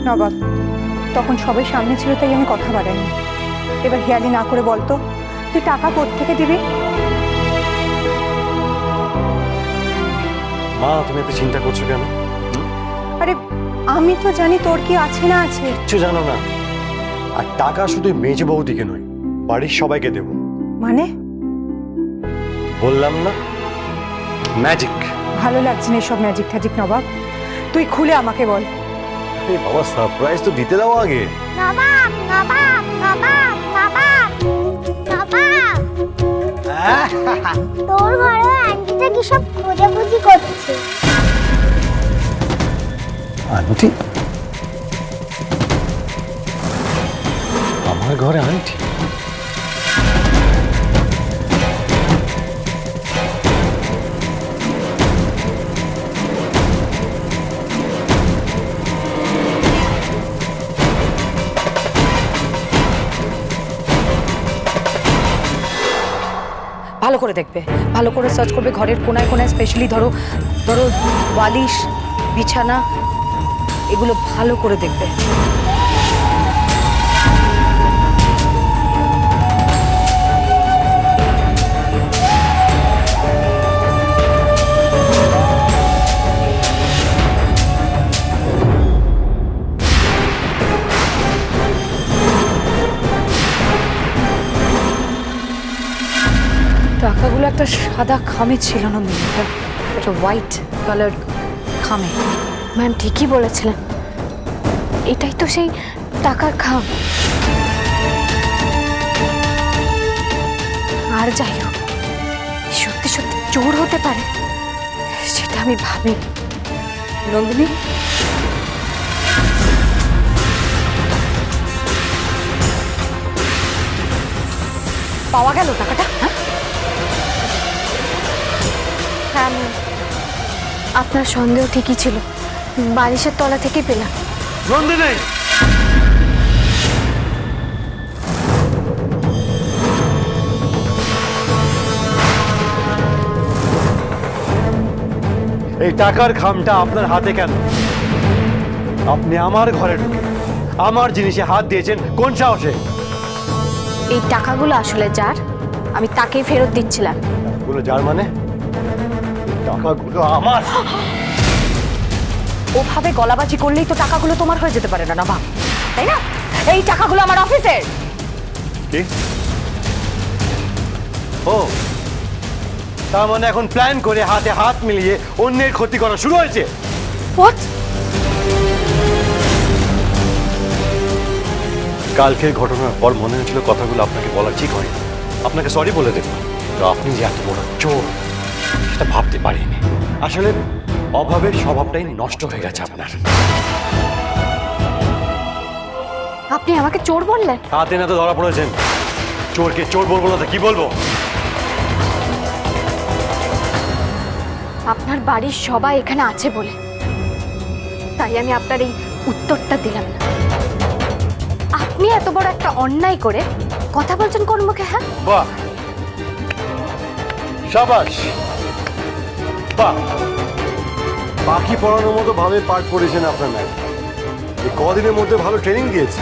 নবাব, তখন সবাই সামনে ছিল তাই আমি কথা বাড়াইনি। এবার হেয়ালি না করে বলতো তুই টাকা কোত্থেকে দিবি? মা, তুমি এত চিন্তা করছো কেন? আরে আমি তো জানি তোর কি আছে না আছে। কিচ্ছু জানো না। আর টাকা শুধু মেজে বৌদিকে নয়, বাড়ির সবাইকে দেব। মানে? বললাম না, ম্যাজিক। ভালো লাগছে না এসব ম্যাজিক ট্যাজিক নবাব, তুই খুলে আমাকে বল। এই বাবা, সারপ্রাইজ তো দিতে দাও আগে। নবাব নবাব নবাব নবাব নবাব, তোর ঘরে আন্টিটা কি সব খোঁজাখুঁজি করছে। আন্টি? আমার ঘরে আন্টি? ভালো করে দেখবে, ভালো করে সার্চ করবে ঘরের কোনায় কোনায়, স্পেশালি ধরো ধরো বালিশ, বিছানা, এগুলো ভালো করে দেখবে। টাকাগুলো একটা সাদা খামে ছিল না মেয়েটা, একটা হোয়াইট কালার খামে। ম্যাম ঠিকই বলেছিলেন, এটাই তো সেই টাকার খাম। আর যাই হোক, সত্যি সত্যি চোর হতে পারে সেটা আমি ভাবি। নন্দিনী, পাওয়া গেল টাকাটা? হ্যাঁ ম্যাম, আপনার সন্দেহ ঠিকই ছিল, বালিশের তলা থেকেই পেলাম। নন্দিনী! এই টাকার খামটা আপনার হাতে কেন? আপনি আমার ঘরে ঢুকে আমার জিনিসে হাত দিয়েছেন কোন সাহসে? এই টাকাগুলো আসলে যার, আমি তাকেই ফেরত দিচ্ছিলাম। টাকাগুলো যার মানে? টাকাগুলো আমার। ওভাবে গলাবাজি করলেই তো টাকাগুলো তোমার হয়ে যেতে পারে না নবাব, তাই না? এই টাকাগুলো আমার অফিসের। কি? ও, তার মানে এখন প্ল্যান করে হাতে হাত মিলিয়ে অন্যের ক্ষতি করা শুরু হয়েছে? হোয়াট? কালকের ঘটনার পর মনে হয়েছিল কথাগুলো আপনাকে বলা ঠিক হয়নি, আপনাকে সরি বলে দেব। তো আপনি যে এত বড় চোর সেটা ভাবতে পারিনি। আসলে অভাবের স্বভাবটাই নষ্ট হয়ে গেছে আপনার। আপনি আমাকে চোর বললেন? হাতে না তো ধরা পড়েছেন, চোরকে চোর বলবো না তো কি বলবো? আপনার বাড়ির সবাই এখানে আছে বলে তাই আমি আপনার এই উত্তরটা দিলাম না। আপনি এত বড় একটা অন্যায় করে কথা বলছেন কোন মুখে? হ্যাঁ, বাহ, শাবাশ, বাহ, পাখি পড়ানোর মতো ভাবে পাঠ করেছেন আপনার ম্যাম। এই কদিনের মধ্যে ভালো ট্রেনিং দিয়েছে,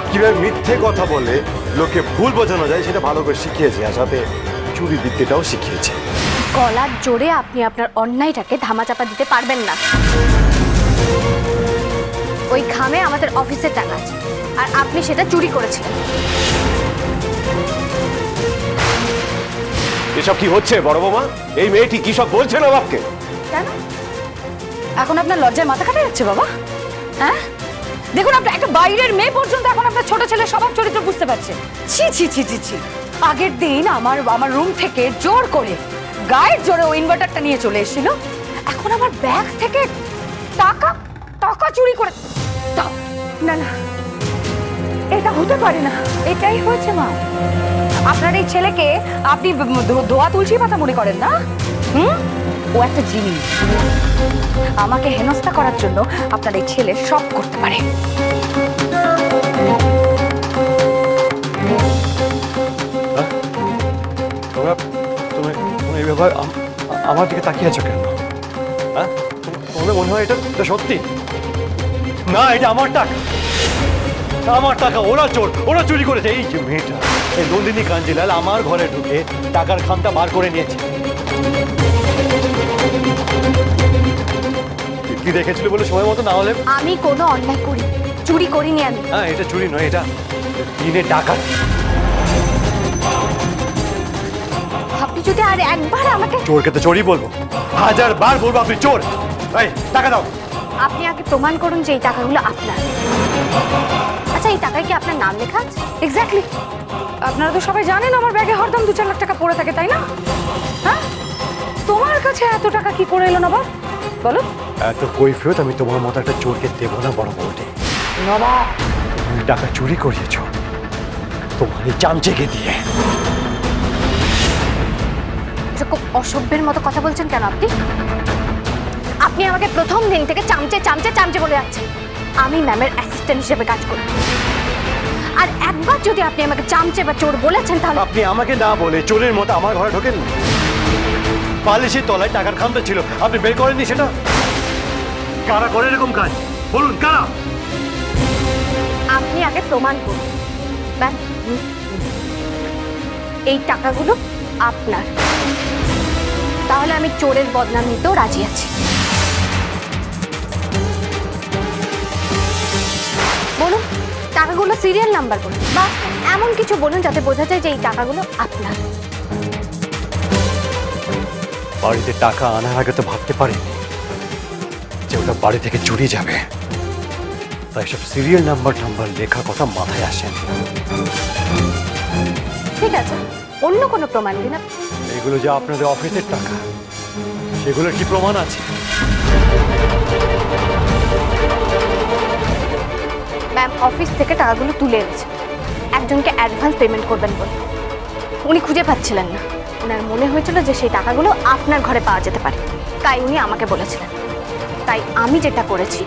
কিভাবে মিথ্যে কথা বলে লোকে ভুল বোঝানো যায় সেটা ভালো করে শিখিয়েছে, আর সাথে চুরি বিদ্যেটাও শিখিয়েছে। গলার জোরে আপনি আপনার অন্যায়টাকে ধামাচাপা দিতে পারবেন না। ওই খামে আমাদের অফিসের টাকা আছে আর আপনি সেটা চুরি করেছিলেন। এসব কি হচ্ছে বড় বৌমা? এই মেয়েটি কি সব বলছে না বাপকে? কেন এখন আপনার লজ্জায় মাথা কাটা যাচ্ছে বাবা? হ্যাঁ, দেখুন আপনার একটা বাইরের মেয়ে পর্যন্ত এখন আপনার ছোট ছেলে স্বভাব চরিত্র বুঝতে পারছে। ছি ছি ছি ছি ছি, আগের দিন আমার রুম থেকে জোর করে গায়ের জোরে ওই ইনভার্টারটা নিয়ে চলে এসেছিল, এখন আমার ব্যাগ থেকে টাকা টাকা চুরি করে দাও। না না, এটা হতে পারে না। এটাই হয়েছে মা, আপনার এই ছেলেকে আপনি ধোয়া তুলসী পাতা মনে করেন না? ও একটা জিনিস, আমাকে হেনস্থা করার জন্য আপনার এই ছেলে সব করতে পারে। তুমি এই ব্যাপার আমার দিকে তাকিয়ে আছো কেন? হ্যাঁ, তোমাদের মনে হয় এটা সত্যি? না, এটা আমার টাকা, আমার টাকা। ওরা চোর, ওরা চুরি করেছে। এই যে মেয়েটা, এই নন্দিনী কাঞ্জিলাল আমার ঘরে ঢুকে টাকার খামটা বার করে নিয়েছে। কি দেখেছিল বলে সময় মতো না হলে? আমি কোনো অন্যায় করি, চুরি করিনি আমি। হ্যাঁ, এটা চুরি নয়, এটা দিনে টাকা। আপনি যদি আর একবার আমাকে, চোরকে তো চোরই বলবো, 1000 বার বলবো আপনি চোর। এই টাকা দাও। আপনি আগে প্রমাণ করুন যে এই টাকাগুলো আপনার। আচ্ছা, এই টাকায় কি আপনার নাম লেখা আছে? এক্স্যাক্টলি। আপনারা তো সবাই জানেন আমার ব্যাগে হরদম 2-4 লাখ টাকা পড়ে থাকে, তাই না? হ্যাঁ, তোমার কাছে এত টাকা কি করে এলো নবাব, বলো? এত কৈফিয়ত আমি তোমার মতো একটা চোরকে দেবো না বড় বউটে। নবাব, তুমি টাকা চুরি করিয়েছ তোমার এই চামচেকে দিয়ে। খুব অসভ্যের মতো কথা বলছেন কেন আপনি? আপনি আমাকে প্রথম দিন থেকে চামচে চামচে চামচে বলে যাচ্ছেন। আমি ম্যামের অ্যাসিস্ট্যান্ট হিসেবে কাজ করি, আর একবার যদি আপনি আমাকে চামচে বা চোর বলেছেন তাহলে আপনি আমাকে না বলে চোরের মতো আমার ঘরে ঢোকেন। পালিশের তলায় টাকার খামটা ছিল, আপনি বের করেননি সেটা। কারা করে এরকম কাজ বলুন, কারা? আপনি আগে প্রমাণ করুন। ব্যাস, এই টাকাগুলো আপনার, তাহলে আমি চোরের বদনাম নিতেও রাজি আছি। বলুন, টাকাগুলো সিরিয়াল নাম্বার বলুন, বা এমন কিছু বলুন যাতে বোঝা যায় যে এই টাকাগুলো আপনার। বাড়িতে টাকা আনার আগে তো ভাবতে পারিনি যে ওটা বাড়ি থেকে চুরি যাবে, তাই সব সিরিয়াল নাম্বার লেখা কথা মাথায় আসেন। ঠিক আছে, অন্য কোনো প্রমাণ দিন আপনি। এগুলো যে আপনাদের অফিসের টাকা, সেগুলোর কি প্রমাণ আছে? ম্যাম অফিস থেকে টাকাগুলো তুলে এনেছে, একজনকে অ্যাডভান্স পেমেন্ট করবেন বলে। উনি খুঁজে পাচ্ছিলেন না, ওনার মনে হয়েছিল যে সেই টাকাগুলো আপনার ঘরে পাওয়া যেতে পারে, তাই উনি আমাকে বলেছিলেন। তাই আমি যেটা করেছি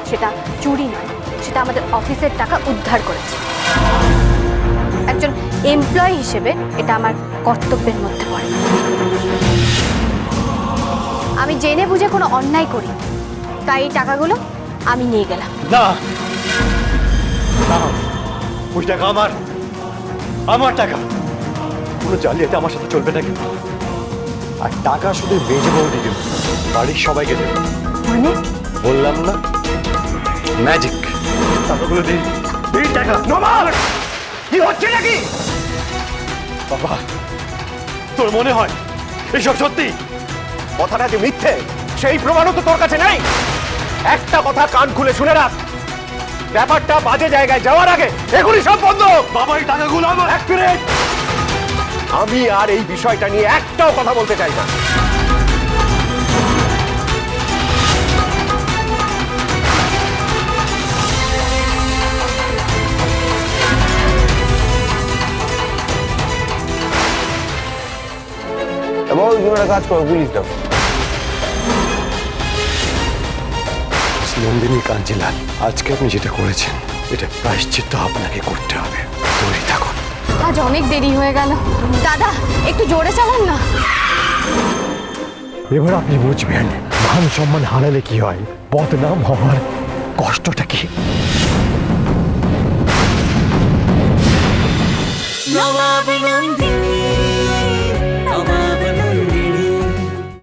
সেটা চুরি নয়, সেটা আমাদের অফিসের টাকা উদ্ধার করেছি। একজন এমপ্লয়ি হিসেবে এটা আমার কর্তব্যের মধ্যে পড়ে। আমি জেনে বুঝে কোনো অন্যায় করি, তাই এই টাকাগুলো আমি নিয়ে গেলাম। না না, ওই টাকা আমার, আমার টাকা। কোনো জালিয়াতি আমার সাথে চলবে না কিন্তু। আর টাকা শুধু মেজে বউকে দেব, বাড়ির সবাইকে দেব। মানে বললাম না, ম্যাজিক। টাকাগুলো দিই, দিই টাকা। নবাব, কি হচ্ছে নাকি? বাবা, তোর মনে হয় এসব সত্যি? কথাটা যে মিথ্যে সেই প্রমাণও তো তোর কাছে নেই। একটা কথা কান খুলে শুনে রাখ, ব্যাপারটা বাজে জায়গায় যাওয়ার আগে এগুলি সব বন্ধ। বাবা, এই টাকাগুলো আমার। এক মিনিট, আমি আর এই বিষয়টা নিয়ে একটাও কথা বলতে চাই না। এবং তুমি একটা কাজ করো, পুলিশ দাও। নন্দিনী কাঞ্জিলাল, আজকে আপনি যেটা করেছেন এটা প্রায়শ্চিত্ত আপনাকে করতে হবে। তৈরি থাকুন। আজ অনেক দেরি হয়ে গেল। দাদা, একটু জোরে চালান না। এবার আপনি বুঝবেন মান সম্মান হারালে কি হয়, বদনাম হওয়ার কষ্টটা কি। নবাব